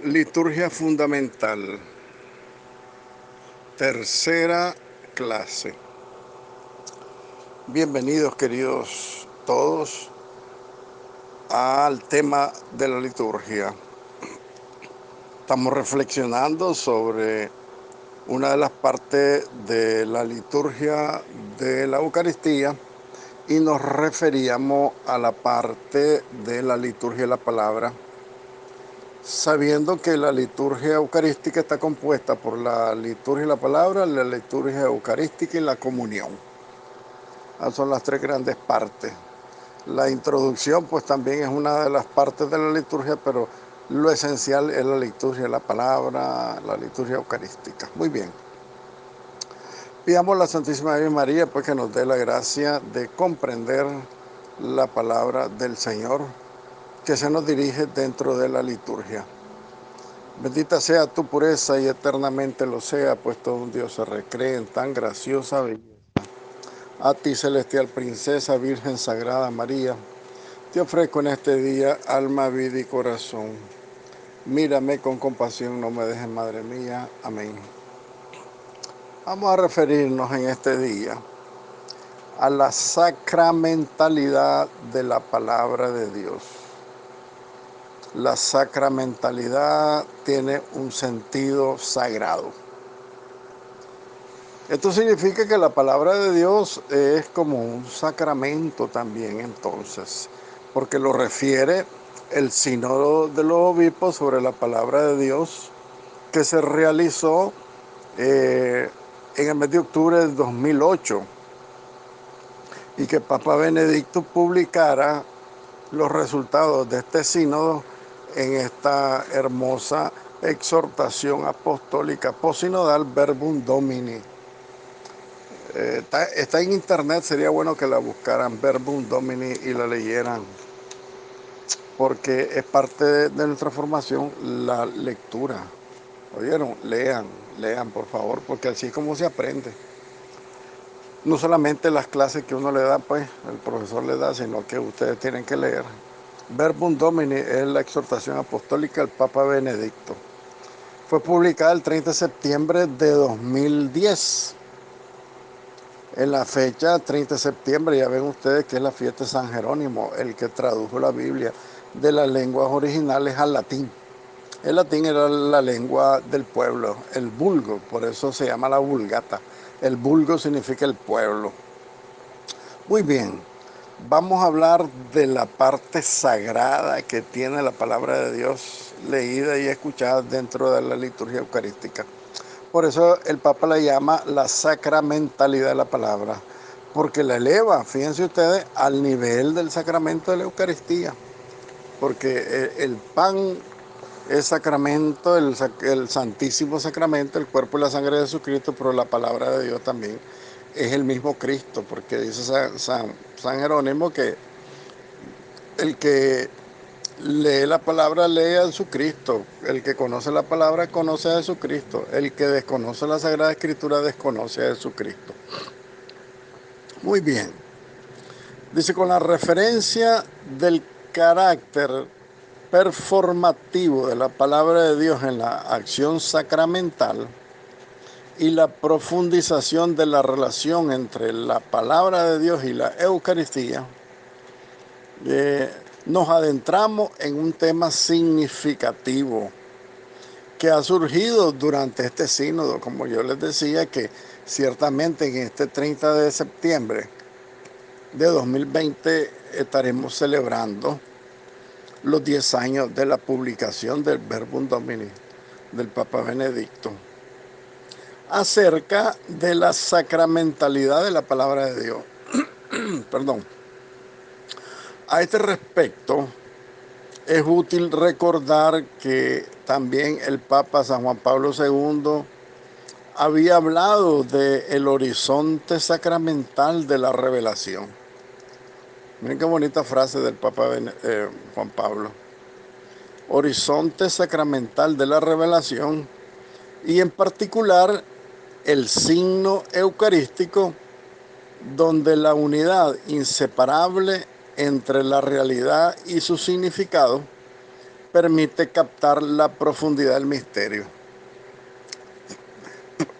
Liturgia fundamental, tercera clase. Bienvenidos, queridos todos, al tema de la liturgia. Estamos reflexionando sobre una de las partes de la liturgia de la Eucaristía y nos referíamos a la parte de la liturgia de la palabra, sabiendo que la liturgia eucarística está compuesta por la liturgia de la palabra, la liturgia eucarística y la comunión. Esas son las tres grandes partes. La introducción pues también es una de las partes de la liturgia, pero lo esencial es la liturgia de la palabra, la liturgia eucarística. Muy bien. Pidamos a la Santísima Virgen María pues que nos dé la gracia de comprender la palabra del Señor que se nos dirige dentro de la liturgia. Bendita sea tu pureza y eternamente lo sea, pues todo un Dios se recree en tan graciosa belleza. A ti, celestial princesa, Virgen Sagrada María, te ofrezco en este día alma, vida y corazón. Mírame con compasión, no me dejes, Madre mía. Amén. Vamos a referirnos en este día a la sacramentalidad de la palabra de Dios. La sacramentalidad tiene un sentido sagrado. Esto significa que la palabra de Dios es como un sacramento también entonces, porque lo refiere el sínodo de los obispos sobre la palabra de Dios que se realizó en el mes de octubre del 2008 y que Papa Benedicto publicara los resultados de este sínodo en esta hermosa exhortación apostólica posinodal Verbum Domini. Está en internet, sería bueno que la buscaran, Verbum Domini, y la leyeran, porque es parte de nuestra formación la lectura. ¿Oyeron? Lean por favor, porque así es como se aprende. No solamente las clases que uno le da, pues, el profesor le da, sino que ustedes tienen que leer. Verbum Domini es la exhortación apostólica del Papa Benedicto. Fue publicada el 30 de septiembre de 2010. En la fecha 30 de septiembre, ya ven ustedes que es la fiesta de San Jerónimo, el que tradujo la Biblia de las lenguas originales al latín. El latín era la lengua del pueblo, el vulgo, por eso se llama la Vulgata. El vulgo significa el pueblo. Muy bien, vamos a hablar de la parte sagrada que tiene la palabra de Dios leída y escuchada dentro de la liturgia eucarística. Por eso el Papa la llama la sacramentalidad de la palabra, porque la eleva, fíjense ustedes, al nivel del sacramento de la Eucaristía, porque el pan es sacramento, el santísimo sacramento, el cuerpo y la sangre de Jesucristo, pero la palabra de Dios también es el mismo Cristo, porque dice San Jerónimo que el que lee la palabra lee a Jesucristo, el que conoce la palabra conoce a Jesucristo, el que desconoce la Sagrada Escritura desconoce a Jesucristo. Muy bien, dice con la referencia del carácter performativo de la palabra de Dios en la acción sacramental y la profundización de la relación entre la palabra de Dios y la Eucaristía, nos adentramos en un tema significativo que ha surgido durante este sínodo, como yo les decía, que ciertamente en este 30 de septiembre de 2020 estaremos celebrando los 10 años de la publicación del Verbum Domini del Papa Benedicto acerca de la sacramentalidad de la palabra de Dios. Perdón. A este respecto, es útil recordar que también el Papa San Juan Pablo II había hablado del horizonte sacramental de la revelación. Miren qué bonita frase del Papa Juan Pablo. Horizonte sacramental de la revelación y en particular el signo eucarístico donde la unidad inseparable entre la realidad y su significado permite captar la profundidad del misterio.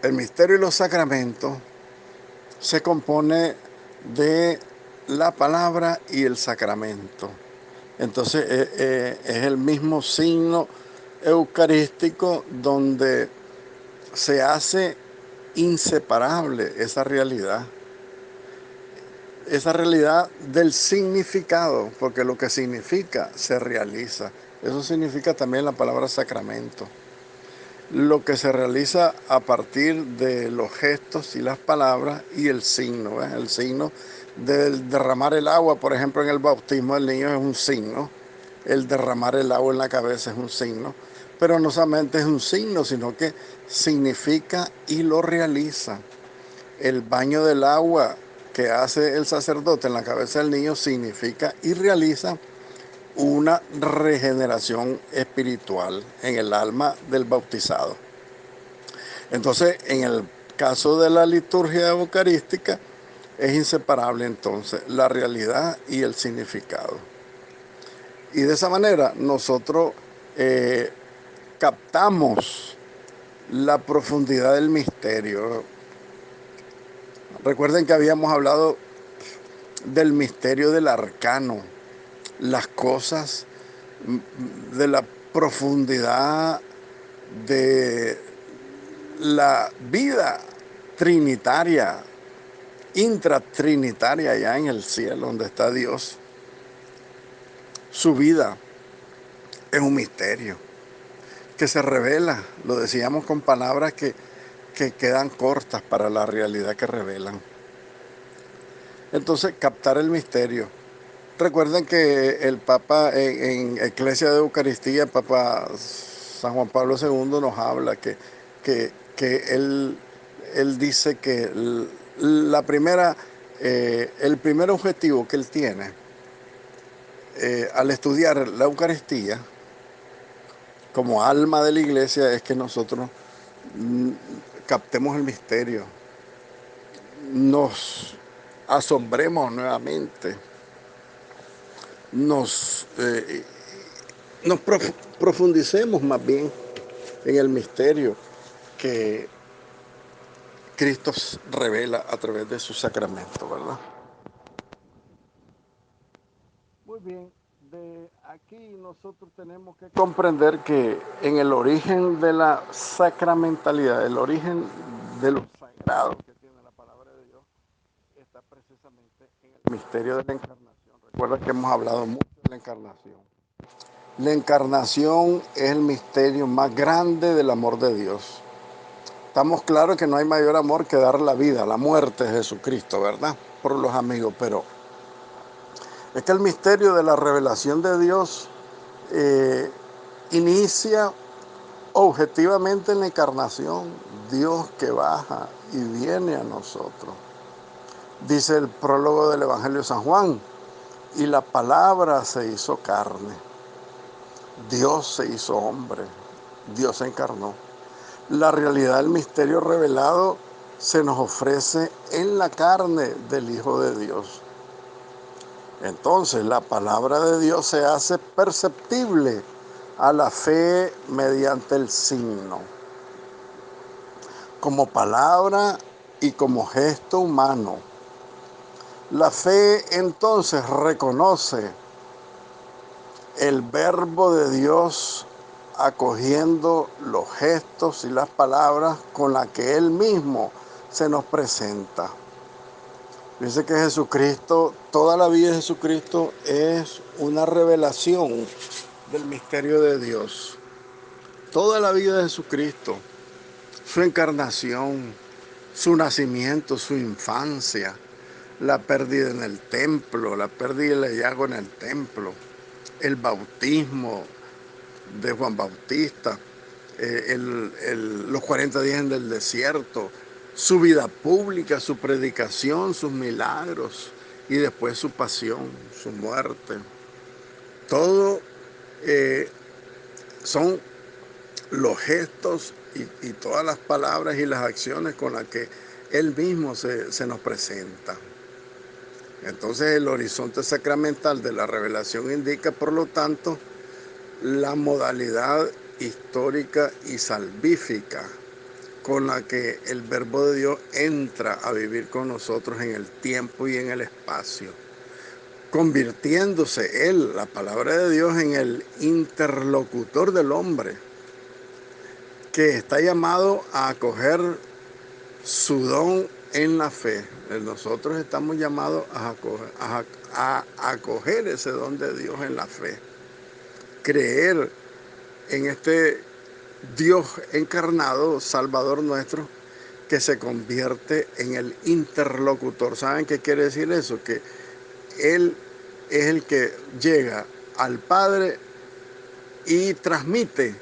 El misterio y los sacramentos se compone de la palabra y el sacramento. Entonces es el mismo signo eucarístico donde se hace inseparable esa realidad del significado, porque lo que significa se realiza. Eso significa también la palabra sacramento. Lo que se realiza a partir de los gestos y las palabras y el signo. ¿Ves? El signo del derramar el agua, por ejemplo, en el bautismo del niño es un signo. El derramar el agua en la cabeza es un signo. Pero no solamente es un signo, sino que significa y lo realiza. El baño del agua que hace el sacerdote en la cabeza del niño significa y realiza una regeneración espiritual en el alma del bautizado. Entonces, en el caso de la liturgia eucarística, es inseparable entonces la realidad y el significado. Y de esa manera nosotros captamos la profundidad del misterio. Recuerden que habíamos hablado del misterio del arcano, las cosas de la profundidad de la vida trinitaria, intratrinitaria allá en el cielo donde está Dios. Su vida es un misterio que se revela, lo decíamos con palabras que quedan cortas para la realidad que revelan. Entonces, captar el misterio. Recuerden que el Papa en Eclesia de Eucaristía, el Papa San Juan Pablo II nos habla que él dice que el primer objetivo que él tiene al estudiar la Eucaristía como alma de la Iglesia es que nosotros captemos el misterio, nos asombremos nuevamente, nos profundicemos más bien en el misterio que Cristo revela a través de su sacramento, ¿verdad? Muy bien, de aquí nosotros tenemos que comprender que en el origen de la sacramentalidad, el origen de lo sagrado que tiene la palabra de Dios, está precisamente en el misterio de la encarnación. Recuerda que hemos hablado mucho de la encarnación. La encarnación es el misterio más grande del amor de Dios. Estamos claros que no hay mayor amor que dar la vida, la muerte de Jesucristo, ¿verdad? Por los amigos, pero es que el misterio de la revelación de Dios inicia objetivamente en la encarnación. Dios que baja y viene a nosotros. Dice el prólogo del Evangelio de San Juan, y la palabra se hizo carne. Dios se hizo hombre, Dios se encarnó. La realidad del misterio revelado se nos ofrece en la carne del Hijo de Dios. Entonces la palabra de Dios se hace perceptible a la fe mediante el signo, como palabra y como gesto humano. La fe entonces reconoce el verbo de Dios acogiendo los gestos y las palabras con las que Él mismo se nos presenta. Dice que Jesucristo, toda la vida de Jesucristo es una revelación del misterio de Dios. Toda la vida de Jesucristo, su encarnación, su nacimiento, su infancia, la pérdida en el templo, la pérdida del hallazgo en el templo, el bautismo de Juan Bautista, los 40 días en el desierto, su vida pública, su predicación, sus milagros y después su pasión, su muerte. Todo son los gestos y todas las palabras y las acciones con las que Él mismo se nos presenta. Entonces el horizonte sacramental de la revelación indica, por lo tanto, la modalidad histórica y salvífica con la que el Verbo de Dios entra a vivir con nosotros en el tiempo y en el espacio, convirtiéndose él, la palabra de Dios, en el interlocutor del hombre, que está llamado a acoger su don en la fe. Nosotros estamos llamados a acoger ese don de Dios en la fe, creer en este Dios encarnado, Salvador nuestro, que se convierte en el interlocutor. ¿Saben qué quiere decir eso? Que Él es el que llega al Padre y transmite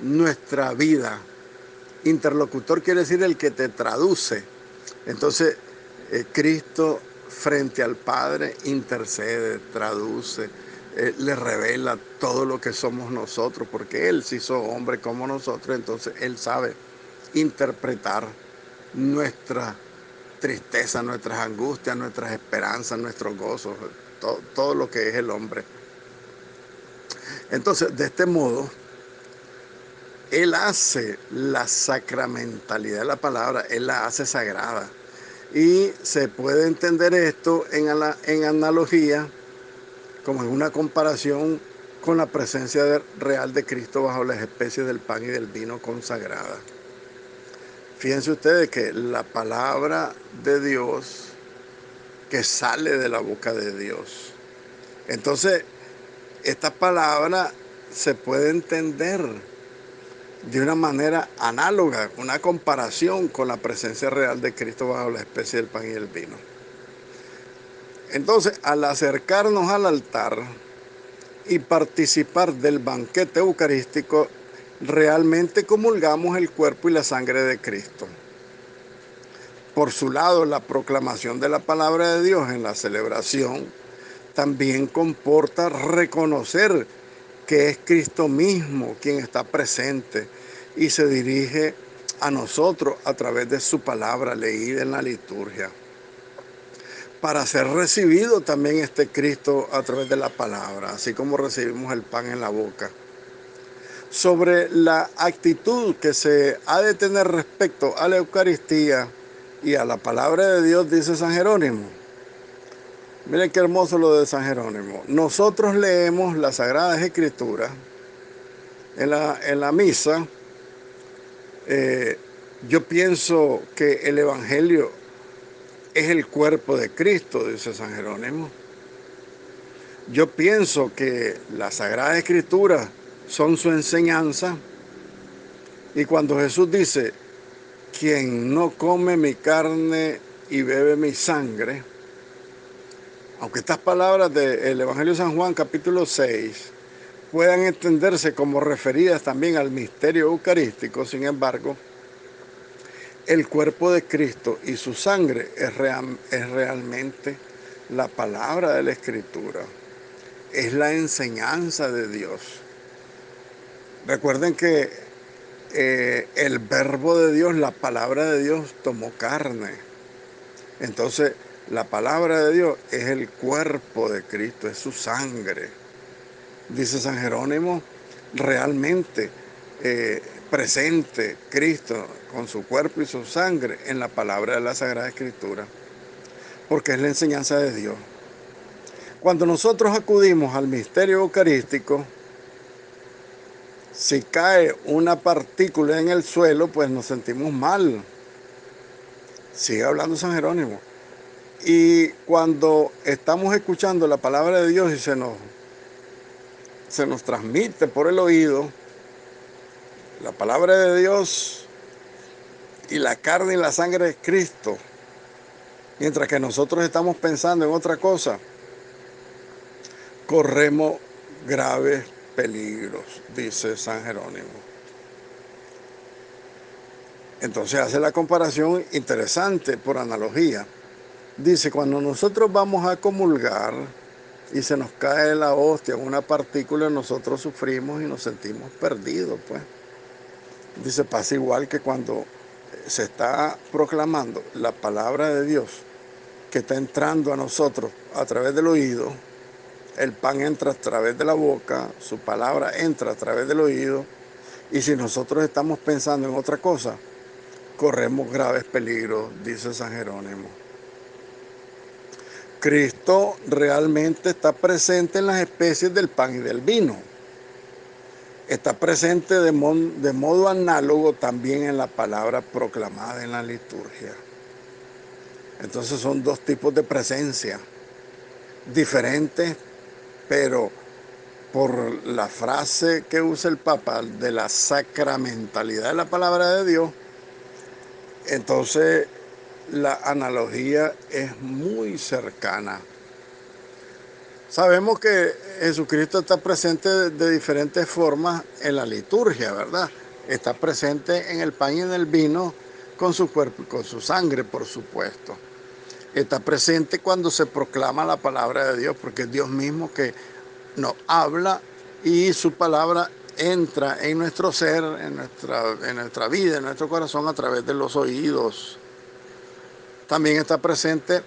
nuestra vida. Interlocutor quiere decir el que te traduce. Entonces, Cristo frente al Padre intercede, traduce, le revela todo lo que somos nosotros, porque Él se hizo hombre como nosotros, entonces Él sabe interpretar nuestra tristeza, nuestras angustias, nuestras esperanzas, nuestros gozos, todo lo que es el hombre. Entonces, de este modo, Él hace la sacramentalidad de la palabra, Él la hace sagrada. Y se puede entender esto en analogía, como en una comparación con la presencia real de Cristo bajo las especies del pan y del vino consagrada. Fíjense ustedes que la palabra de Dios que sale de la boca de Dios. Entonces, esta palabra se puede entender de una manera análoga, una comparación con la presencia real de Cristo bajo la especie del pan y el vino. Entonces, al acercarnos al altar y participar del banquete eucarístico, realmente comulgamos el cuerpo y la sangre de Cristo. Por su lado, la proclamación de la palabra de Dios en la celebración también comporta reconocer que es Cristo mismo quien está presente y se dirige a nosotros a través de su palabra leída en la liturgia. Para ser recibido también este Cristo a través de la palabra, así como recibimos el pan en la boca. Sobre la actitud que se ha de tener respecto a la Eucaristía y a la palabra de Dios, dice San Jerónimo. Miren qué hermoso lo de San Jerónimo. Nosotros leemos las Sagradas Escrituras en la misa. Yo pienso que el Evangelio es el cuerpo de Cristo, dice San Jerónimo. Yo pienso que las Sagradas Escrituras son su enseñanza. Y cuando Jesús dice, quien no come mi carne y bebe mi sangre, aunque estas palabras del Evangelio de San Juan, capítulo 6, puedan entenderse como referidas también al misterio eucarístico, sin embargo, el cuerpo de Cristo y su sangre es realmente la palabra de la Escritura, es la enseñanza de Dios. Recuerden que el Verbo de Dios, la palabra de Dios, tomó carne. Entonces, la palabra de Dios es el cuerpo de Cristo, es su sangre. Dice San Jerónimo, realmente presente Cristo con su cuerpo y su sangre en la palabra de la Sagrada Escritura, porque es la enseñanza de Dios. Cuando nosotros acudimos al misterio eucarístico, si cae una partícula en el suelo, pues nos sentimos mal. Sigue hablando San Jerónimo. Y cuando estamos escuchando la palabra de Dios y se nos transmite por el oído, la palabra de Dios y la carne y la sangre de Cristo, mientras que nosotros estamos pensando en otra cosa, corremos graves peligros, dice San Jerónimo. Entonces hace la comparación interesante por analogía. Dice, cuando nosotros vamos a comulgar y se nos cae la hostia, una partícula, nosotros sufrimos y nos sentimos perdidos, pues. Dice, pasa igual que cuando se está proclamando la palabra de Dios que está entrando a nosotros a través del oído, El pan entra a través de la boca, su palabra entra a través del oído, y si nosotros estamos pensando en otra cosa, corremos graves peligros, dice San Jerónimo. Cristo realmente está presente en las especies del pan y del vino. Está presente de modo análogo también en la palabra proclamada en la liturgia. Entonces son dos tipos de presencia diferentes, pero por la frase que usa el Papa de la sacramentalidad de la palabra de Dios, entonces la analogía es muy cercana. Sabemos que Jesucristo está presente de diferentes formas en la liturgia, ¿verdad? Está presente en el pan y en el vino, con su cuerpo y con su sangre, por supuesto. Está presente cuando se proclama la palabra de Dios, porque es Dios mismo que nos habla y su palabra entra en nuestro ser, en nuestra vida, en nuestro corazón a través de los oídos. También está presente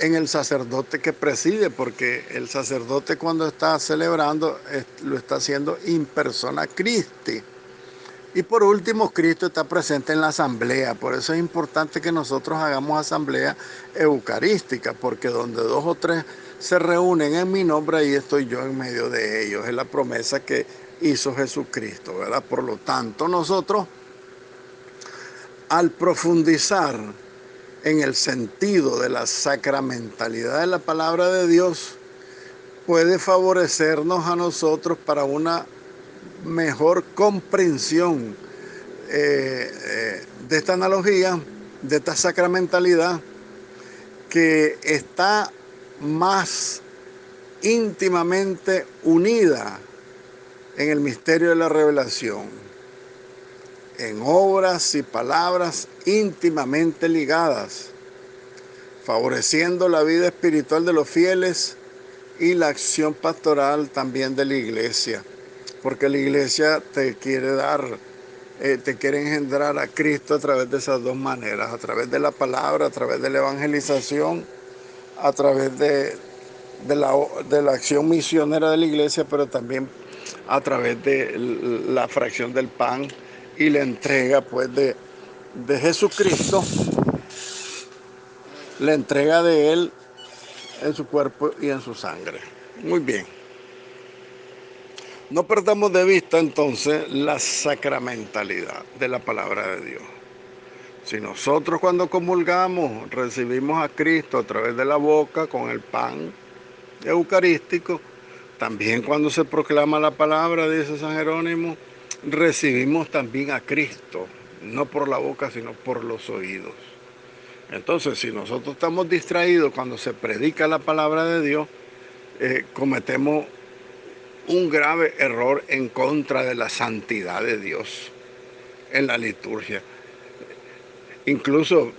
en el sacerdote que preside, porque el sacerdote cuando está celebrando lo está haciendo in persona Christi. Y por último, Cristo está presente en la asamblea. Por eso es importante que nosotros hagamos asamblea eucarística, porque donde dos o tres se reúnen en mi nombre, ahí estoy yo en medio de ellos. Es la promesa que hizo Jesucristo, ¿verdad? Por lo tanto, nosotros, al profundizar en el sentido de la sacramentalidad de la palabra de Dios, puede favorecernos a nosotros para una mejor comprensión de esta analogía, de esta sacramentalidad que está más íntimamente unida en el misterio de la revelación, en obras y palabras íntimamente ligadas, favoreciendo la vida espiritual de los fieles y la acción pastoral también de la iglesia, porque la iglesia te quiere te quiere engendrar a Cristo a través de esas dos maneras, a través de la palabra, a través de la evangelización, a través de la acción misionera de la iglesia, pero también a través de la fracción del pan y la entrega pues de Jesucristo, la entrega de Él en su cuerpo y en su sangre. Muy bien. No perdamos de vista entonces la sacramentalidad de la palabra de Dios. Si nosotros cuando comulgamos recibimos a Cristo a través de la boca con el pan eucarístico, también cuando se proclama la palabra, dice San Jerónimo, recibimos también a Cristo, no por la boca, sino por los oídos. Entonces, si nosotros estamos distraídos cuando se predica la palabra de Dios, cometemos un grave error en contra de la santidad de Dios en la liturgia. Incluso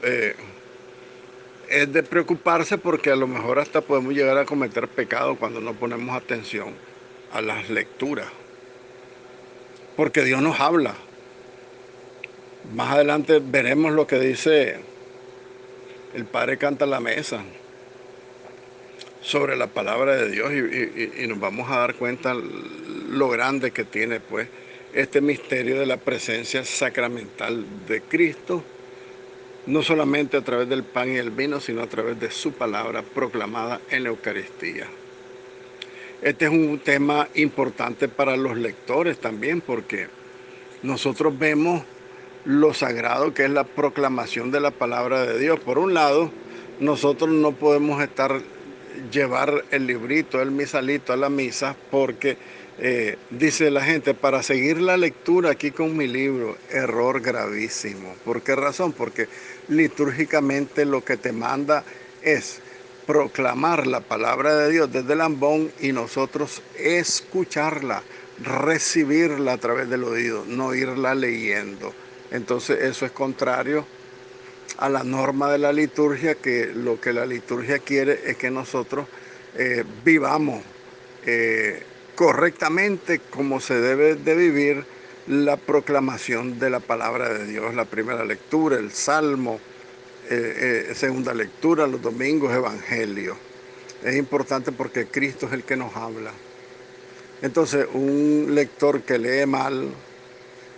es de preocuparse porque a lo mejor hasta podemos llegar a cometer pecado cuando no ponemos atención a las lecturas. Porque Dios nos habla. Más adelante veremos lo que dice el Padre Canta la Mesa sobre la palabra de Dios y nos vamos a dar cuenta lo grande que tiene pues este misterio de la presencia sacramental de Cristo, no solamente a través del pan y el vino, sino a través de su palabra proclamada en la Eucaristía. Este es un tema importante para los lectores también, porque nosotros vemos lo sagrado que es la proclamación de la palabra de Dios. Por un lado, nosotros no podemos llevar el librito, el misalito a la misa, porque dice la gente, para seguir la lectura aquí con mi libro, error gravísimo. ¿Por qué razón? Porque litúrgicamente lo que te manda es proclamar la palabra de Dios desde el ambón y nosotros escucharla, recibirla a través del oído, no irla leyendo. Entonces eso es contrario a la norma de la liturgia, que lo que la liturgia quiere es que nosotros vivamos correctamente como se debe de vivir la proclamación de la palabra de Dios, la primera lectura, el salmo, segunda lectura, los domingos, evangelio. Es importante porque Cristo es el que nos habla. Entonces, un lector que lee mal,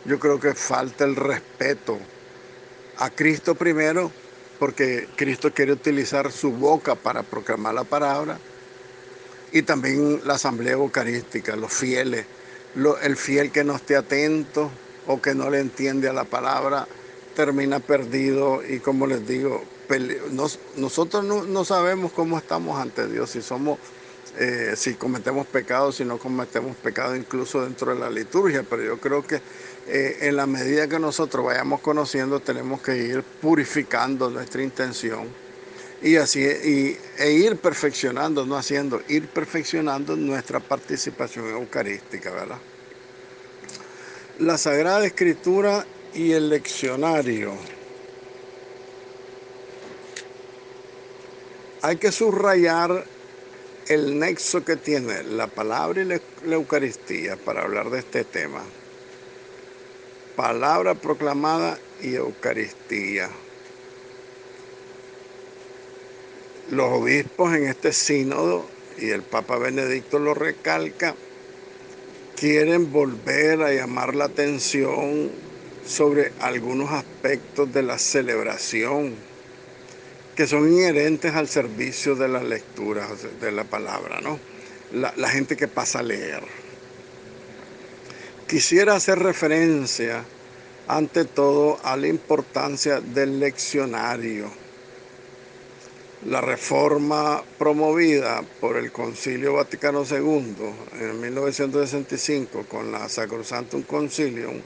yo creo que falta el respeto a Cristo primero, porque Cristo quiere utilizar su boca para proclamar la palabra, y también la asamblea eucarística, los fieles. El fiel que no esté atento o que no le entiende a la palabra termina perdido y, como les digo, nosotros no sabemos cómo estamos ante Dios, si somos, si cometemos pecados, si no cometemos pecados, incluso dentro de la liturgia, pero yo creo que en la medida que nosotros vayamos conociendo, tenemos que ir purificando nuestra intención y así ir perfeccionando, no haciendo, ir perfeccionando nuestra participación eucarística, ¿verdad? La Sagrada Escritura y el leccionario. Hay que subrayar el nexo que tiene la palabra y la Eucaristía para hablar de este tema. Palabra proclamada y Eucaristía. Los obispos en este sínodo, y el Papa Benedicto lo recalca, quieren volver a llamar la atención sobre algunos aspectos de la celebración que son inherentes al servicio de la lectura de la palabra, ¿no? La gente que pasa a leer. Quisiera hacer referencia, ante todo, a la importancia del leccionario. La reforma promovida por el Concilio Vaticano II en 1965 con la Sacrosanctum Concilium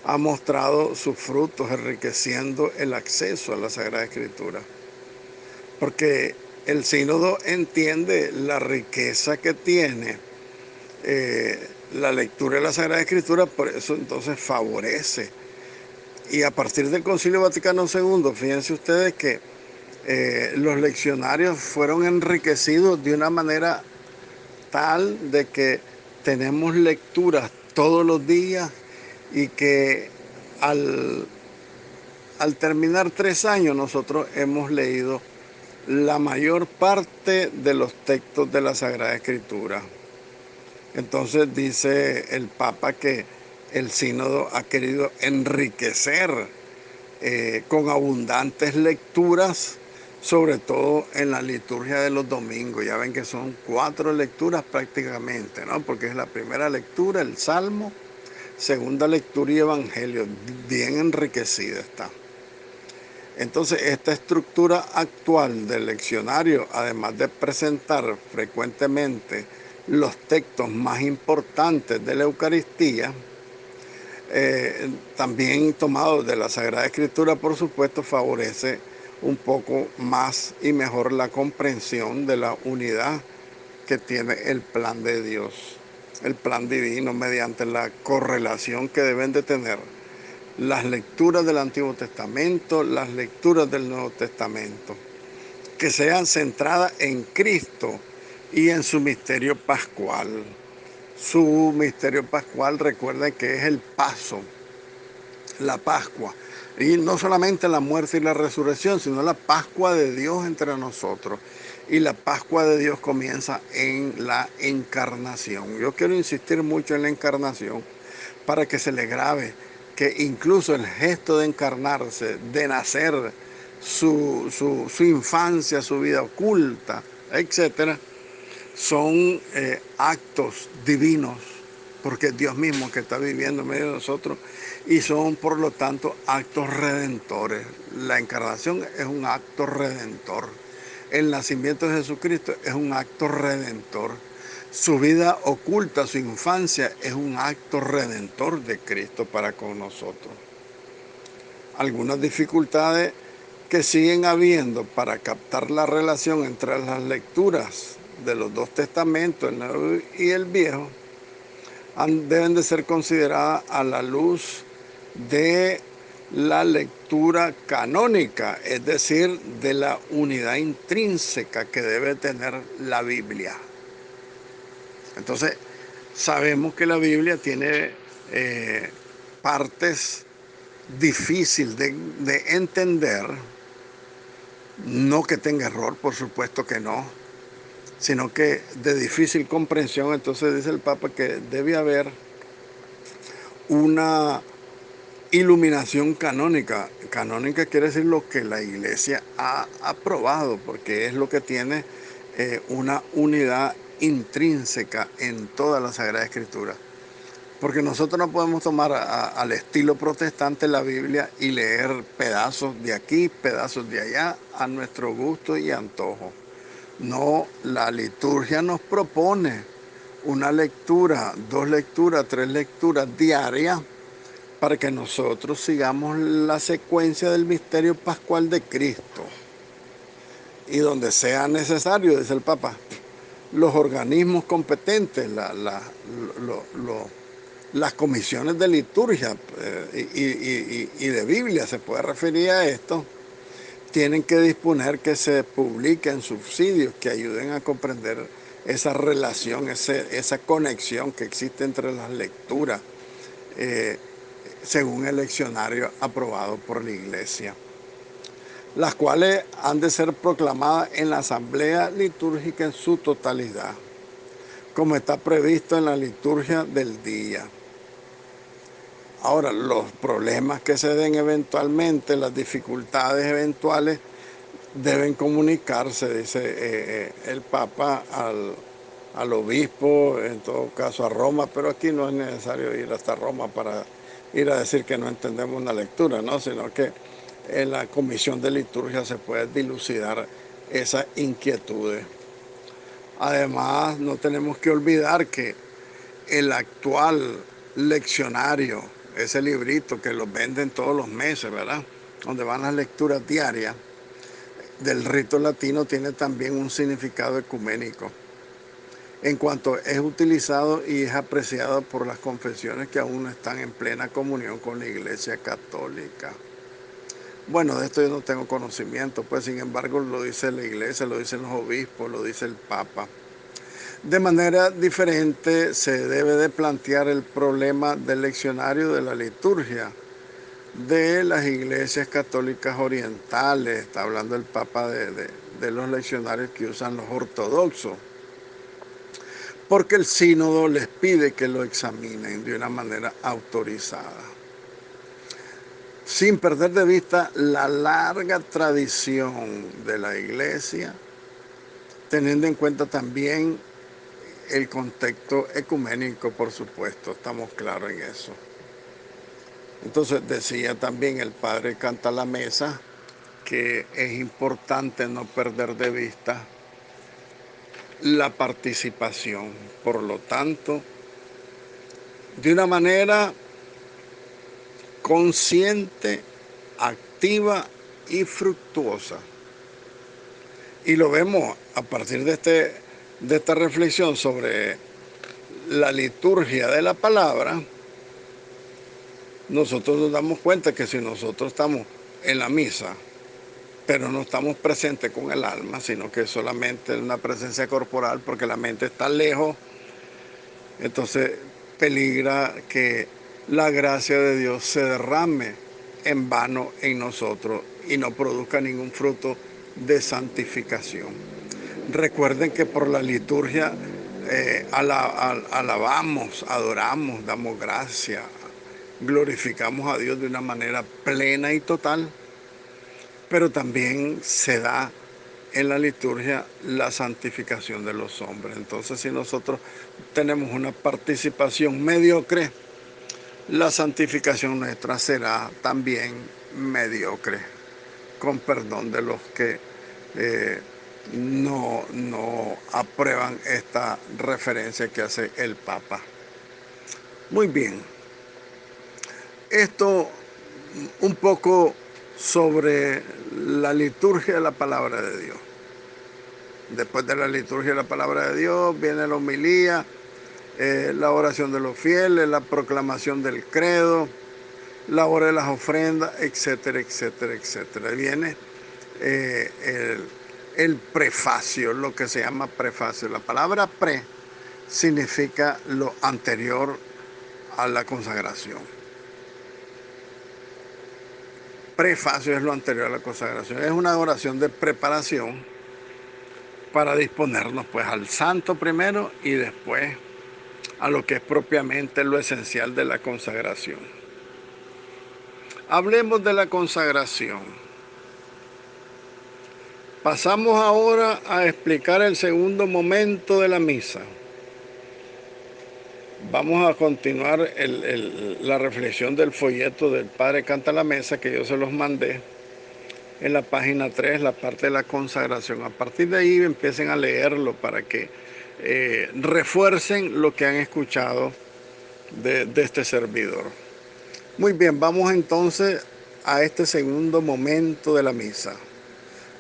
ha mostrado sus frutos enriqueciendo el acceso a la Sagrada Escritura. Porque el sínodo entiende la riqueza que tiene la lectura de la Sagrada Escritura, por eso entonces favorece. Y a partir del Concilio Vaticano II, fíjense ustedes que los leccionarios fueron enriquecidos de una manera tal de que tenemos lecturas todos los días y que al terminar 3 años nosotros hemos leído la mayor parte de los textos de la Sagrada Escritura. Entonces dice el Papa que el sínodo ha querido enriquecer con abundantes lecturas, sobre todo en la liturgia de los domingos. Ya ven que son 4 lecturas prácticamente, ¿no? Porque es la primera lectura, el Salmo, segunda lectura y Evangelio. Bien enriquecida está. Entonces, esta estructura actual del leccionario, además de presentar frecuentemente los textos más importantes de la Eucaristía, también tomados de la Sagrada Escritura, por supuesto, favorece un poco más y mejor la comprensión de la unidad que tiene el plan de Dios, el plan divino, mediante la correlación que deben de tener las lecturas del Antiguo Testamento, las lecturas del Nuevo Testamento, que sean centradas en Cristo y en su misterio pascual. Su misterio pascual, recuerden que es el paso, la Pascua. Y no solamente la muerte y la resurrección, sino la Pascua de Dios entre nosotros. Y la Pascua de Dios comienza en la encarnación. Yo quiero insistir mucho en la encarnación para que se le grabe que incluso el gesto de encarnarse, de nacer, su infancia, su vida oculta, etcétera, son actos divinos, porque es Dios mismo que está viviendo en medio de nosotros, y son por lo tanto actos redentores. La encarnación es un acto redentor. El nacimiento de Jesucristo es un acto redentor. Su vida oculta, su infancia, es un acto redentor de Cristo para con nosotros. Algunas dificultades que siguen habiendo para captar la relación entre las lecturas de los dos testamentos, el Nuevo y el Viejo, deben de ser consideradas a la luz de la lectura canónica, es decir, de la unidad intrínseca que debe tener la Biblia. Entonces, sabemos que la Biblia tiene partes difíciles de entender, no que tenga error, por supuesto que no, sino que de difícil comprensión. Entonces dice el Papa que debe haber una iluminación canónica. Canónica quiere decir lo que la Iglesia ha aprobado, porque es lo que tiene una unidad intrínseca en toda la Sagrada Escritura. Porque nosotros no podemos tomar al estilo protestante la Biblia y leer pedazos de aquí, pedazos de allá, a nuestro gusto y antojo. No, la liturgia nos propone una lectura, 2 lecturas, 3 lecturas diarias para que nosotros sigamos la secuencia del misterio pascual de Cristo. Y donde sea necesario, dice el Papa, los organismos competentes, las comisiones de liturgia y de Biblia, se puede referir a esto, tienen que disponer que se publiquen subsidios que ayuden a comprender esa relación, esa conexión que existe entre las lecturas, según el leccionario aprobado por la Iglesia, las cuales han de ser proclamadas en la asamblea litúrgica en su totalidad, como está previsto en la liturgia del día. Ahora, los problemas que se den eventualmente, las dificultades eventuales, deben comunicarse, dice el Papa, al obispo, en todo caso a Roma, pero aquí no es necesario ir hasta Roma para ir a decir que no entendemos una lectura, ¿no? Sino que en la comisión de liturgia se puede dilucidar esas inquietudes. Además, no tenemos que olvidar que el actual leccionario, ese librito que los venden todos los meses, ¿verdad? Donde van las lecturas diarias del rito latino, tiene también un significado ecuménico, en cuanto es utilizado y es apreciado por las confesiones que aún no están en plena comunión con la Iglesia Católica. Bueno, de esto yo no tengo conocimiento, pues sin embargo lo dice la Iglesia, lo dicen los obispos, lo dice el Papa. De manera diferente se debe de plantear el problema del leccionario de la liturgia de las iglesias católicas orientales. Está hablando el Papa de los leccionarios que usan los ortodoxos, porque el sínodo les pide que lo examinen de una manera autorizada, sin perder de vista la larga tradición de la Iglesia, teniendo en cuenta también el contexto ecuménico, por supuesto, estamos claros en eso. Entonces decía también el padre Cantalamessa que es importante no perder de vista la participación. Por lo tanto, de una manera consciente, activa y fructuosa. Y lo vemos a partir de esta reflexión sobre la liturgia de la palabra. Nosotros nos damos cuenta que si nosotros estamos en la misa, pero no estamos presentes con el alma, sino que solamente una presencia corporal, porque la mente está lejos, entonces peligra que la gracia de Dios se derrame en vano en nosotros y no produzca ningún fruto de santificación. Recuerden que por la liturgia alabamos, adoramos, damos gracia, glorificamos a Dios de una manera plena y total, pero también se da en la liturgia la santificación de los hombres. Entonces, si nosotros tenemos una participación mediocre, la santificación nuestra será también mediocre, con perdón de los que no aprueban esta referencia que hace el Papa. Muy bien, esto un poco sobre la liturgia de la palabra de Dios. Después de la liturgia de la palabra de Dios viene la homilía, la oración de los fieles, la proclamación del credo, la hora de las ofrendas, etcétera, etcétera, etcétera. Viene el prefacio, lo que se llama prefacio. La palabra pre significa lo anterior a la consagración. Prefacio es lo anterior a la consagración. Es una oración de preparación para disponernos pues al santo primero y después a lo que es propiamente lo esencial de la consagración. Hablemos de la consagración. Pasamos ahora a explicar el segundo momento de la misa. Vamos a continuar la reflexión del folleto del Padre Canta la Mesa, que yo se los mandé en la página 3, la parte de la consagración. A partir de ahí empiecen a leerlo para que refuercen lo que han escuchado de este servidor. Muy bien, vamos entonces a este segundo momento de la misa,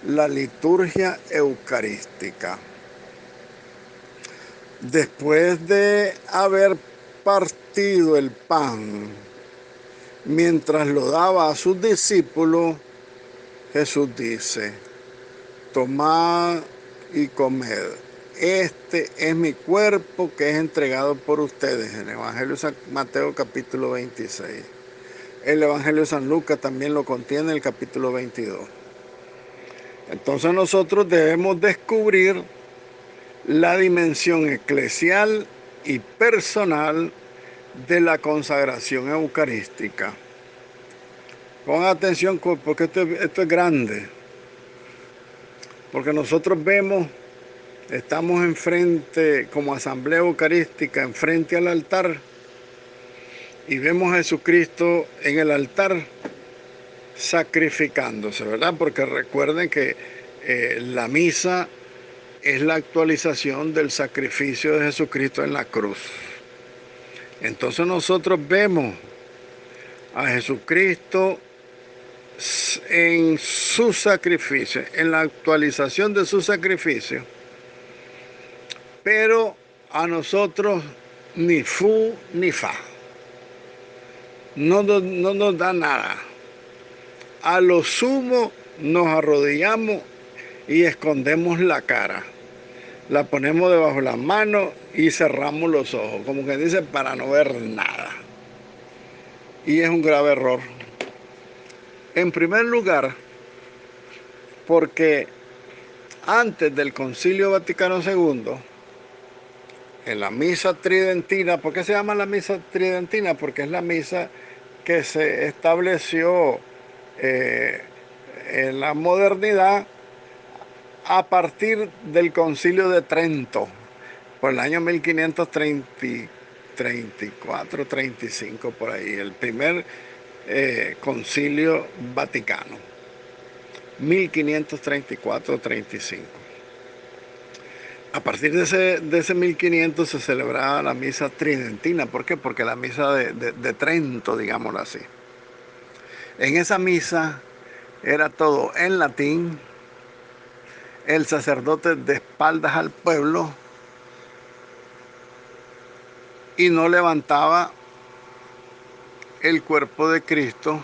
la liturgia eucarística. Después de haber partido el pan, mientras lo daba a sus discípulos, Jesús dice: tomad y comed, este es mi cuerpo que es entregado por ustedes, en el Evangelio de San Mateo capítulo 26. El Evangelio de San Lucas también lo contiene, el capítulo 22. Entonces nosotros debemos descubrir la dimensión eclesial y personal de la consagración eucarística. Pongan atención porque esto es grande. Porque nosotros vemos, estamos enfrente, como asamblea eucarística, enfrente al altar, y vemos a Jesucristo en el altar sacrificándose, ¿verdad? Porque recuerden que la misa es la actualización del sacrificio de Jesucristo en la cruz. Entonces nosotros vemos a Jesucristo en su sacrificio, en la actualización de su sacrificio, pero a nosotros ni fu ni fa. No nos da nada. A lo sumo nos arrodillamos y escondemos la cara. La ponemos debajo de las manos y cerramos los ojos, como que dice, para no ver nada. Y es un grave error. En primer lugar, porque antes del Concilio Vaticano II, en la misa tridentina, ¿por qué se llama la misa tridentina? Porque es la misa que se estableció en la modernidad a partir del Concilio de Trento, por el año 1534, 35, por ahí, el primer Concilio Vaticano, 1534-35. A partir de ese 1500 se celebraba la misa tridentina. ¿Por qué? Porque la misa de Trento, digámoslo así. En esa misa era todo en latín, el sacerdote de espaldas al pueblo y no levantaba el cuerpo de Cristo,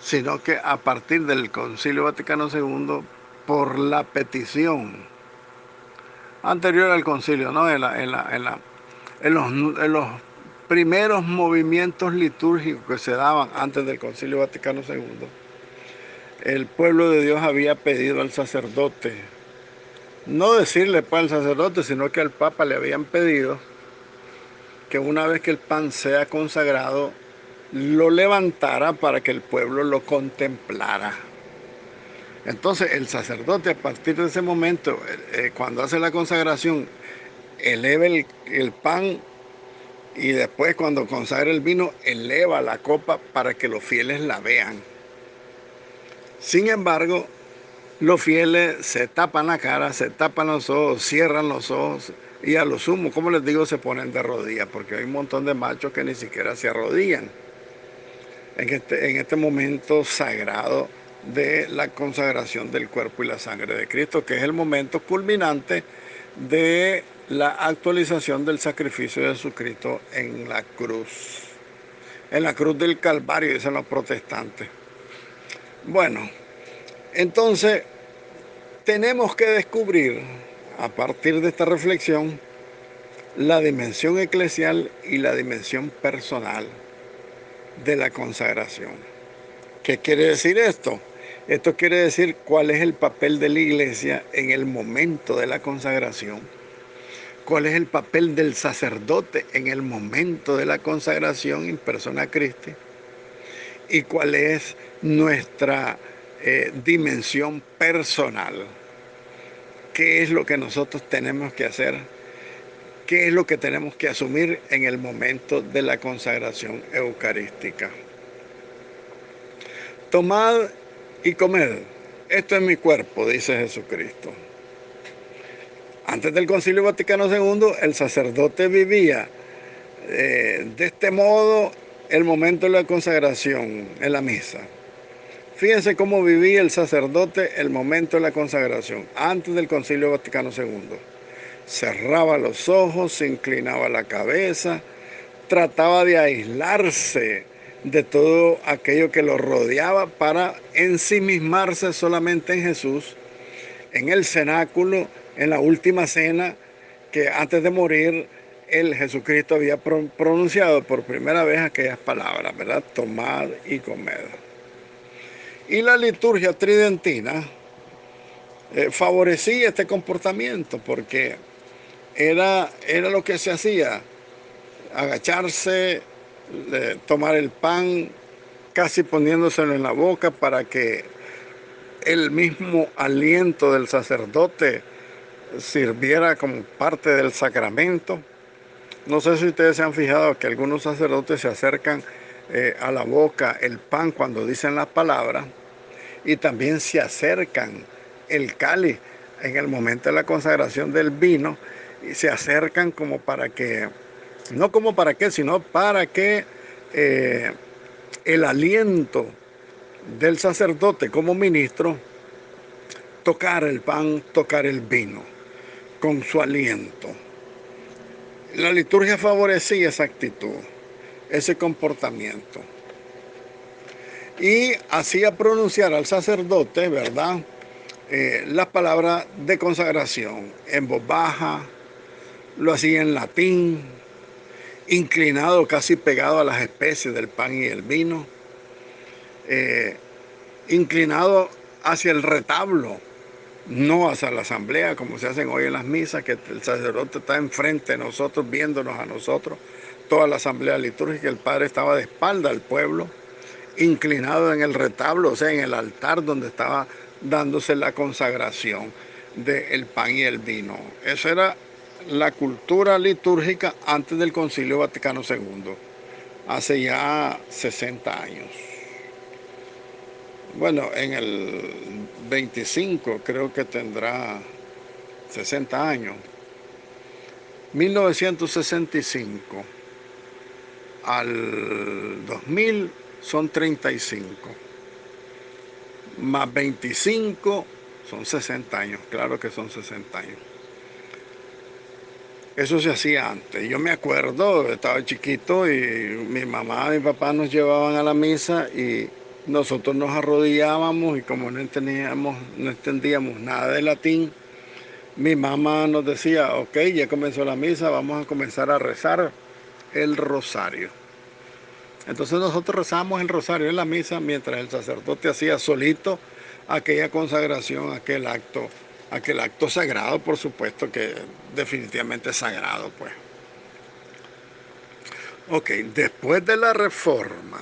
sino que a partir del Concilio Vaticano II, por la petición anterior al concilio, ¿no? En los primeros movimientos litúrgicos que se daban antes del Concilio Vaticano II, el pueblo de Dios había pedido al sacerdote, no decirle pues al sacerdote, sino que al Papa le habían pedido que una vez que el pan sea consagrado, lo levantara para que el pueblo lo contemplara. Entonces el sacerdote, a partir de ese momento, cuando hace la consagración, eleva el pan, y después cuando consagra el vino, eleva la copa para que los fieles la vean. Sin embargo, los fieles se tapan la cara, se tapan los ojos, cierran los ojos y a lo sumo, como les digo, se ponen de rodillas, porque hay un montón de machos que ni siquiera se arrodillan en este momento sagrado de la consagración del cuerpo y la sangre de Cristo, que es el momento culminante de la actualización del sacrificio de Jesucristo en la cruz del Calvario, dicen los protestantes. Bueno, entonces tenemos que descubrir, a partir de esta reflexión, la dimensión eclesial y la dimensión personal de la consagración. ¿Qué quiere decir esto? Esto quiere decir cuál es el papel de la iglesia en el momento de la consagración, cuál es el papel del sacerdote en el momento de la consagración in persona Christi y cuál es nuestra dimensión personal. ¿Qué es lo que nosotros tenemos que hacer? ¿Qué es lo que tenemos que asumir en el momento de la consagración eucarística? Tomad y comed, esto es mi cuerpo, dice Jesucristo. Antes del Concilio Vaticano II, el sacerdote vivía de este modo el momento de la consagración en la misa. Fíjense cómo vivía el sacerdote el momento de la consagración, antes del Concilio Vaticano II. Cerraba los ojos, se inclinaba la cabeza, trataba de aislarse de todo aquello que lo rodeaba para ensimismarse solamente en Jesús, en el cenáculo, en la última cena que antes de morir el Jesucristo había pronunciado por primera vez aquellas palabras, ¿verdad? Tomad y comed. Y la liturgia tridentina favorecía este comportamiento porque era lo que se hacía, agacharse, tomar el pan, casi poniéndoselo en la boca para que el mismo aliento del sacerdote sirviera como parte del sacramento. No sé si ustedes se han fijado que algunos sacerdotes se acercan a la boca el pan cuando dicen las palabras y también se acercan el cáliz en el momento de la consagración del vino y se acercan como para que, no como para qué, sino para que el aliento del sacerdote como ministro tocar el pan, tocar el vino con su aliento. La liturgia favorecía esa actitud, ese comportamiento. Y hacía pronunciar al sacerdote, ¿verdad?, las palabras de consagración en voz baja, lo hacía en latín, inclinado casi pegado a las especies del pan y el vino, inclinado hacia el retablo, no hacia la asamblea como se hacen hoy en las misas, que el sacerdote está enfrente de nosotros, viéndonos a nosotros, toda la asamblea litúrgica, el padre estaba de espalda al pueblo, inclinado en el retablo, o sea, en el altar donde estaba dándose la consagración del pan y el vino. Esa era la cultura litúrgica antes del Concilio Vaticano II, hace ya 60 años. Bueno, en el 25 creo que tendrá 60 años. 1965 al 2000 son 35. Más 25 son 60 años. Claro que son 60 años. Eso se hacía antes. Yo me acuerdo, estaba chiquito y mi mamá y mi papá nos llevaban a la misa y nosotros nos arrodillábamos y como no entendíamos nada de latín, mi mamá nos decía, ok, ya comenzó la misa, vamos a comenzar a rezar el rosario. Entonces nosotros rezábamos el rosario en la misa mientras el sacerdote hacía solito aquella consagración, aquel acto sagrado, por supuesto que definitivamente es sagrado, pues. Ok, después de la reforma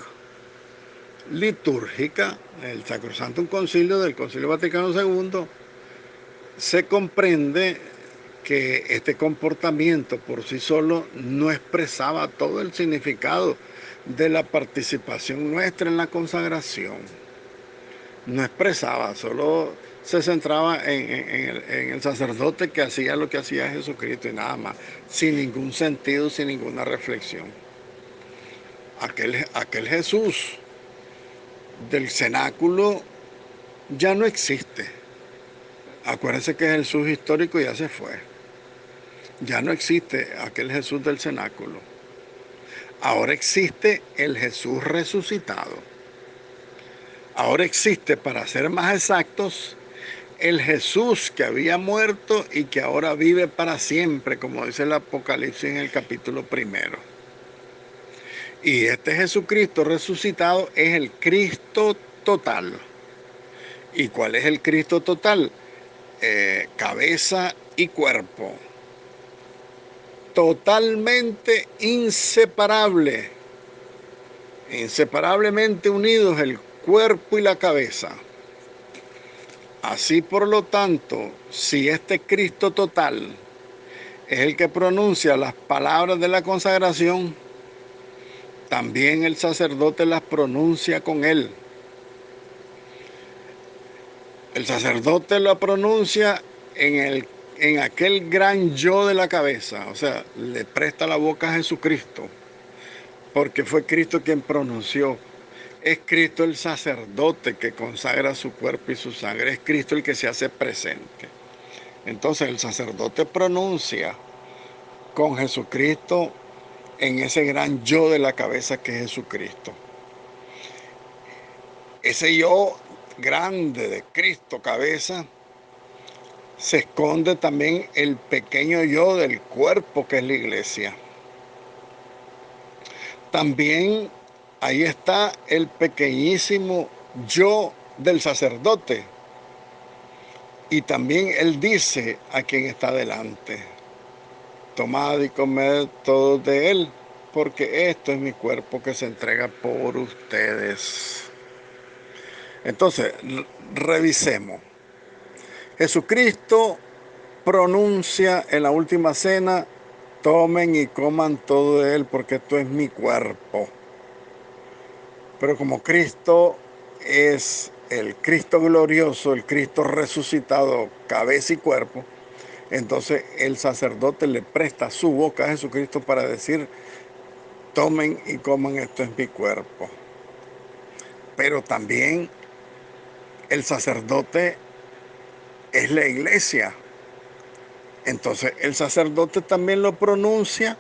litúrgica, el Sacrosantum Concilio del Concilio Vaticano II, se comprende que este comportamiento por sí solo no expresaba todo el significado de la participación nuestra en la consagración. No expresaba, solo se centraba en el sacerdote que hacía lo que hacía Jesucristo y nada más, sin ningún sentido, sin ninguna reflexión. Aquel Jesús del cenáculo ya no existe. Acuérdense que el Jesús histórico ya se fue. Ya no existe aquel Jesús del cenáculo. Ahora existe el Jesús resucitado. Ahora existe, para ser más exactos, el Jesús que había muerto y que ahora vive para siempre, como dice el Apocalipsis en el capítulo 1. Y este Jesucristo resucitado es el Cristo total, ¿Y cuál es el Cristo total? Cabeza y cuerpo. Totalmente inseparable. Inseparablemente unidos el cuerpo y la cabeza. Así por lo tanto, si este Cristo total es el que pronuncia las palabras de la consagración, también el sacerdote las pronuncia con él. El sacerdote la pronuncia en aquel gran yo de la cabeza, o sea, le presta la boca a Jesucristo, porque fue Cristo quien pronunció. Es Cristo el sacerdote que consagra su cuerpo y su sangre, es Cristo el que se hace presente. Entonces el sacerdote pronuncia con Jesucristo en ese gran yo de la cabeza que es Jesucristo. Ese yo grande de Cristo cabeza se esconde también el pequeño yo del cuerpo que es la iglesia. También ahí está el pequeñísimo yo del sacerdote. Y también él dice a quien está delante: tomad y comed todos de él, porque esto es mi cuerpo que se entrega por ustedes. Entonces, revisemos. Jesucristo pronuncia en la última cena: tomen y coman todo de él, porque esto es mi cuerpo. Pero como Cristo es el Cristo glorioso, el Cristo resucitado, cabeza y cuerpo, entonces el sacerdote le presta su boca a Jesucristo para decir: tomen y coman, esto es mi cuerpo. Pero también el sacerdote es la iglesia. Entonces el sacerdote también lo pronuncia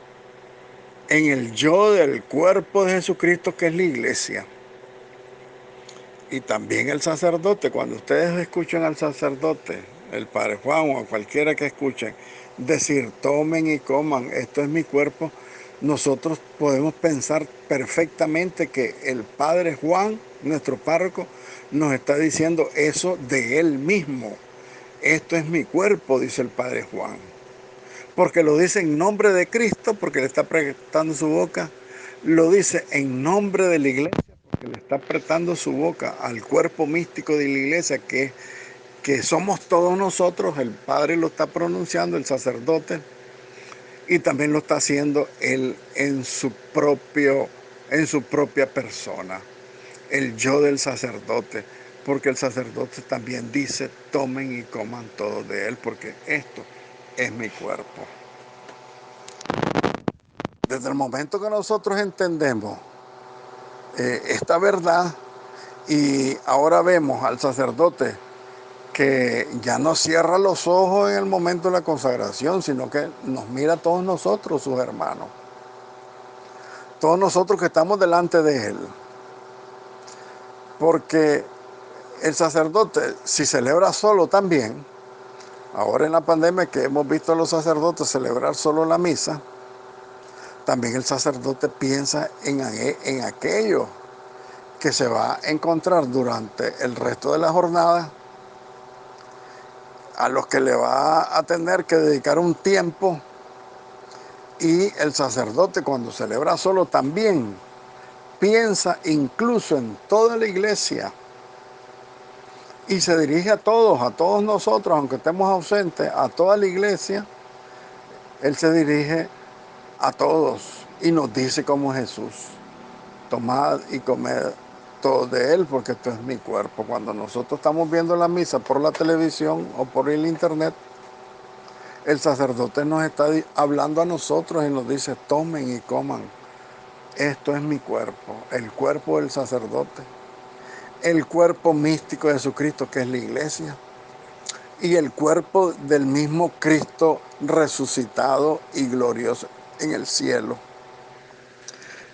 en el yo del cuerpo de Jesucristo, que es la iglesia. Y también el sacerdote, cuando ustedes escuchan al sacerdote, el Padre Juan o a cualquiera que escuchen, decir: tomen y coman, esto es mi cuerpo, nosotros podemos pensar perfectamente que el Padre Juan, nuestro párroco, nos está diciendo eso de él mismo. Esto es mi cuerpo, dice el Padre Juan. Porque lo dice en nombre de Cristo, porque le está prestando su boca. Lo dice en nombre de la iglesia, porque le está apretando su boca al cuerpo místico de la iglesia, que somos todos nosotros. El Padre lo está pronunciando, el sacerdote, y también lo está haciendo él en su propia persona, el yo del sacerdote, porque el sacerdote también dice: tomen y coman todos de él, porque esto es mi cuerpo. Desde el momento que nosotros entendemos esta verdad, y ahora vemos al sacerdote que ya no cierra los ojos en el momento de la consagración, sino que nos mira a todos nosotros, sus hermanos, todos nosotros que estamos delante de él. Porque el sacerdote, si celebra solo también, ahora en la pandemia que hemos visto a los sacerdotes celebrar solo la misa, también el sacerdote piensa en aquello que se va a encontrar durante el resto de la jornada, a los que le va a tener que dedicar un tiempo. Y el sacerdote, cuando celebra solo, también piensa incluso en toda la iglesia y se dirige a todos nosotros, aunque estemos ausentes, a toda la iglesia. Él se dirige a todos y nos dice como Jesús: tomad y comed todo de él, porque esto es mi cuerpo. Cuando nosotros estamos viendo la misa por la televisión o por el internet, el sacerdote nos está hablando a nosotros y nos dice: tomen y coman, esto es mi cuerpo, el cuerpo del sacerdote, el cuerpo místico de Jesucristo, que es la iglesia, y el cuerpo del mismo Cristo resucitado y glorioso en el cielo.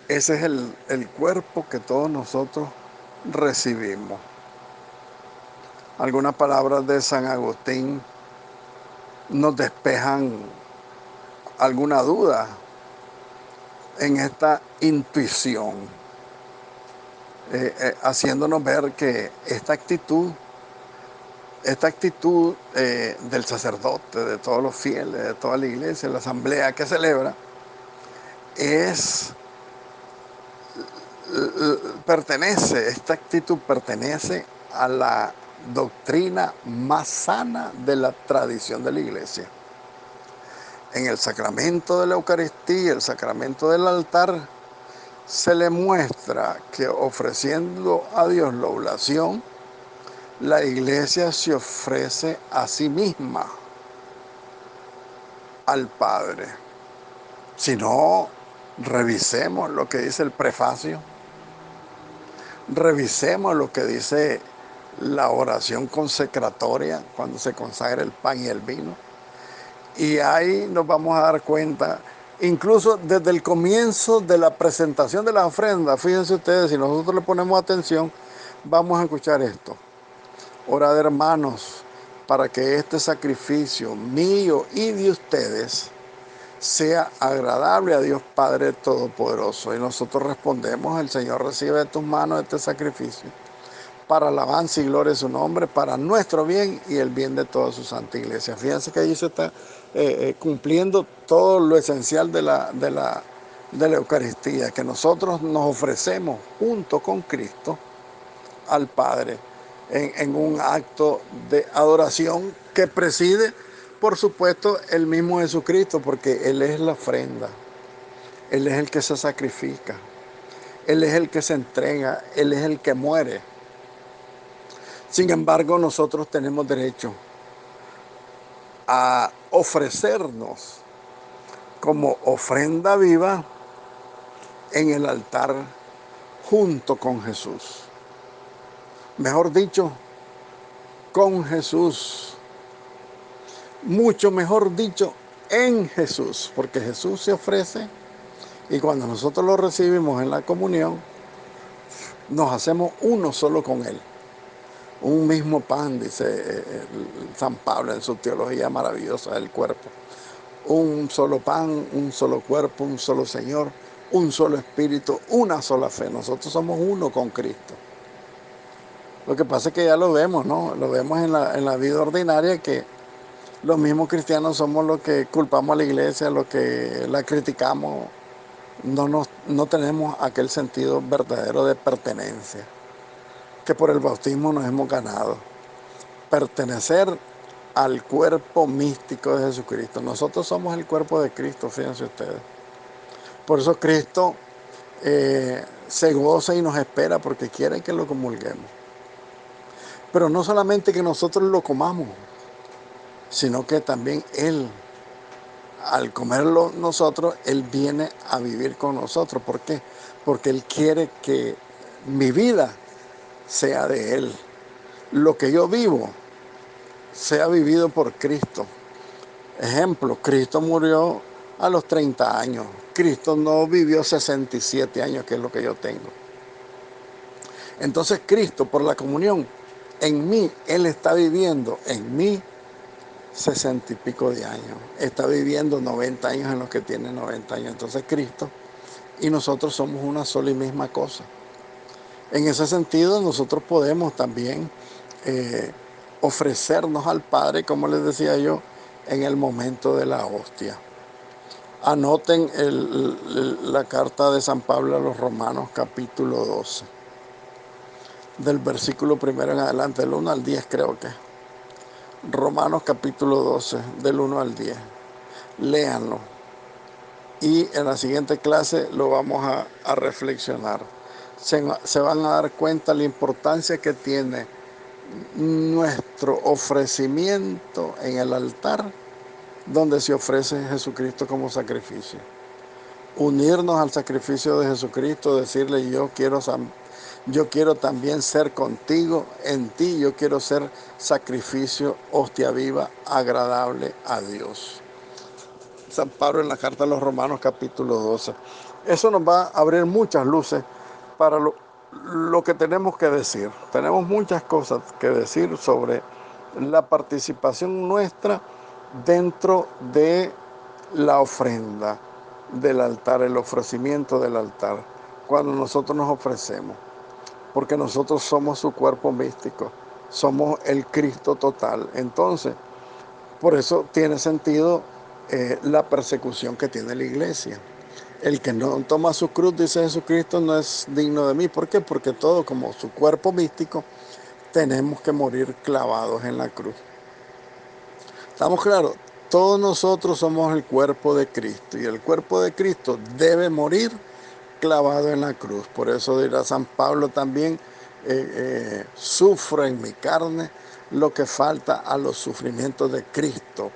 Ese es el cuerpo que todos nosotros recibimos. Algunas palabras de San Agustín nos despejan alguna duda en esta intuición, haciéndonos ver que esta actitud Esta actitud del sacerdote, de todos los fieles, de toda la iglesia, la asamblea que celebra, es, esta actitud pertenece a la doctrina más sana de la tradición de la iglesia. En el sacramento de la Eucaristía, el sacramento del altar, se le muestra que ofreciendo a Dios la oblación, la iglesia se ofrece a sí misma al Padre. Si no, revisemos lo que dice el prefacio, revisemos lo que dice la oración consecratoria cuando se consagra el pan y el vino. Y ahí nos vamos a dar cuenta, incluso desde el comienzo de la presentación de la ofrenda, fíjense ustedes, si nosotros le ponemos atención, vamos a escuchar esto. Orad, hermanos, para que este sacrificio mío y de ustedes sea agradable a Dios Padre Todopoderoso. Y nosotros respondemos, el Señor recibe de tus manos este sacrificio para alabanza y gloria de su nombre, para nuestro bien y el bien de toda su santa iglesia. Fíjense que allí se está cumpliendo todo lo esencial de la Eucaristía, que nosotros nos ofrecemos junto con Cristo al Padre en un acto de adoración que preside, por supuesto, el mismo Jesucristo, porque Él es la ofrenda, Él es el que se sacrifica, Él es el que se entrega, Él es el que muere. Sin embargo, nosotros tenemos derecho a ofrecernos como ofrenda viva en el altar junto con Jesús. Mejor dicho, con Jesús. Mucho mejor dicho, en Jesús, porque Jesús se ofrece y cuando nosotros lo recibimos en la comunión, nos hacemos uno solo con Él. Un mismo pan, dice San Pablo en su teología maravillosa del cuerpo. Un solo pan, un solo cuerpo, un solo Señor, un solo Espíritu, una sola fe. Nosotros somos uno con Cristo. Lo que pasa es que ya lo vemos, ¿no? Lo vemos en la vida ordinaria, que los mismos cristianos somos los que culpamos a la iglesia, los que la criticamos. No tenemos aquel sentido verdadero de pertenencia que por el bautismo nos hemos ganado. Pertenecer al cuerpo místico de Jesucristo. Nosotros somos el cuerpo de Cristo, fíjense ustedes. Por eso Cristo se goza y nos espera porque quiere que lo comulguemos. Pero no solamente que nosotros lo comamos, sino que también Él, al comerlo nosotros, Él viene a vivir con nosotros. ¿Por qué? Porque Él quiere que mi vida sea de Él. Lo que yo vivo sea vivido por Cristo. Ejemplo, Cristo murió a los 30 años. Cristo no vivió 67 años, que es lo que yo tengo. Entonces Cristo, por la comunión, en mí, Él está viviendo en mí 60 y pico de años. Está viviendo 90 años en los que tiene 90 años. Entonces Cristo y nosotros somos una sola y misma cosa. En ese sentido, nosotros podemos también ofrecernos al Padre, como les decía yo, en el momento de la hostia. Anoten la carta de San Pablo a los Romanos, capítulo 12, del versículo 1 en adelante, del 1 al 10 creo que. Romanos capítulo 12, del 1 al 10. Léanlo. Y en la siguiente clase lo vamos a reflexionar. Se van a dar cuenta la importancia que tiene nuestro ofrecimiento en el altar, donde se ofrece Jesucristo como sacrificio. Unirnos al sacrificio de Jesucristo, decirle yo quiero también ser contigo, en ti yo quiero ser sacrificio, hostia viva, agradable a Dios. San Pablo en la carta a los Romanos capítulo 12. Eso nos va a abrir muchas luces para lo que tenemos que decir. Tenemos muchas cosas que decir sobre la participación nuestra dentro de la ofrenda del altar, el ofrecimiento del altar, cuando nosotros nos ofrecemos, porque nosotros somos su cuerpo místico. somos el Cristo total. Entonces, por eso tiene sentido la persecución que tiene la iglesia. El que no toma su cruz, dice Jesucristo, no es digno de mí. ¿Por qué? Porque todo, como su cuerpo místico, tenemos que morir clavados en la cruz. ¿Estamos claros? Todos nosotros somos el cuerpo de Cristo y el cuerpo de Cristo debe morir clavado en la cruz. Por eso dirá San Pablo también, sufro en mi carne lo que falta a los sufrimientos de Cristo.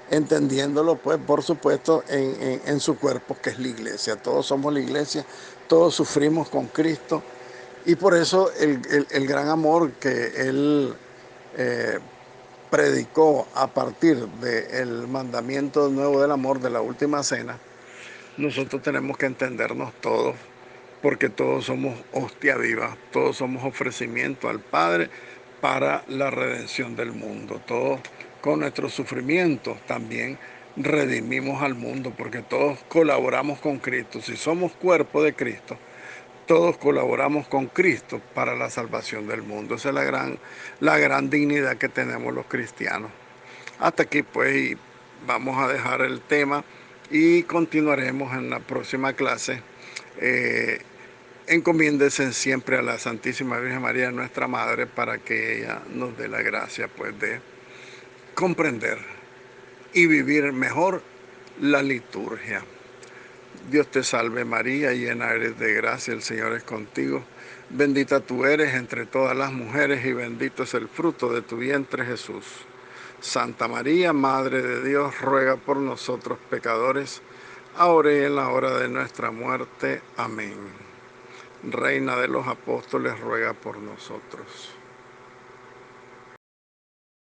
Entendiéndolo, pues, por supuesto, en su cuerpo, que es la iglesia. Todos somos la iglesia, todos sufrimos con Cristo. Y por eso el gran amor que Él eh, predicó a partir del mandamiento nuevo del amor de la última cena, nosotros tenemos que entendernos todos, porque todos somos hostia viva, todos somos ofrecimiento al Padre para la redención del mundo. Todos con nuestros sufrimientos también redimimos al mundo, porque todos colaboramos con Cristo. Si somos cuerpo de Cristo, todos colaboramos con Cristo para la salvación del mundo. Esa es la gran dignidad que tenemos los cristianos. Hasta aquí pues vamos a dejar el tema y continuaremos en la próxima clase. Encomiéndese siempre a la Santísima Virgen María, nuestra Madre, para que ella nos dé la gracia pues de comprender y vivir mejor la liturgia. Dios te salve María, llena eres de gracia, el Señor es contigo. Bendita tú eres entre todas las mujeres y bendito es el fruto de tu vientre Jesús. Santa María, Madre de Dios, ruega por nosotros pecadores, ahora y en la hora de nuestra muerte. Amén. Reina de los apóstoles, ruega por nosotros.